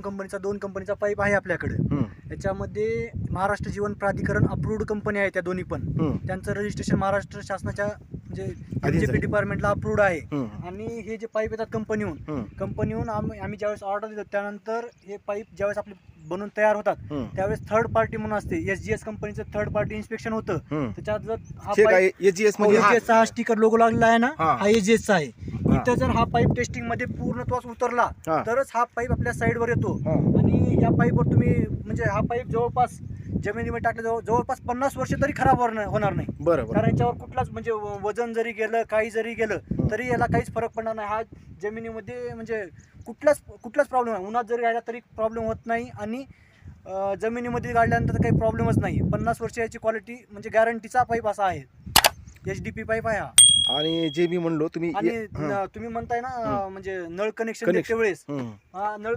कंपनीचा 2 कंपनीचा पाईप आहे आपल्याकडे. याच्यामध्ये महाराष्ट्र जीवन प्राधिकरण अप्रूव्ड कंपनी आहे त्या दोन्ही पण. त्यांचं रजिस्ट्रेशन महाराष्ट्र शासनाच्या म्हणजे एमजीपी डिपार्टमेंटला अप्रूव्ड आहे. आणि हे जे पाईप येतात कंपनीहून आम्ही ज्यावेळेस ऑर्डर देतो त्यानंतर हे पाईप ज्यावेळेस आपले बनून तयार होतात त्यावेळेस थर्ड पार्टी म्हणून असते. एसजीएस कंपनीचं थर्ड पार्टी इन्स्पेक्शन होतं. त्याच्यात जर हा पाईप एजीएस म्हणजे एसजीएसचा स्टिकर लोगो लागलेला आहे ना, हा एसजीएसचा आहे. इथं जर हा पाईप टेस्टिंग मध्ये पूर्णत्वास उतरला तरच हा पाईप आपल्या साईडवर येतो. आणि या पाईपवर तुम्ही म्हणजे हा पाईप जवळपास जमिनीमध्ये टाकलं जवळपास 50 वर्ष तरी खराब होणार नाही. बरोबर. कारण याच्यावर कुठलाच म्हणजे वजन जरी गेलं काही जरी गेलं तरी याला काहीच फरक पडणार नाही. हा जमिनीमध्ये म्हणजे कुठलाच प्रॉब्लेम आहे. उन्हात जरी राहिला तरी प्रॉब्लेम होत नाही आणि जमिनीमध्ये गाडल्यानंतर काही प्रॉब्लेमच नाही. 50 वर्ष याची क्वालिटी म्हणजे गॅरंटीचा पाईप असा आहे. एचडीपी पाईप आहे हा. आणि जे मी म्हणलो तुम्ही आणि तुम्ही म्हणताय ना म्हणजे नळ कनेक्शन वेळेस हा नळ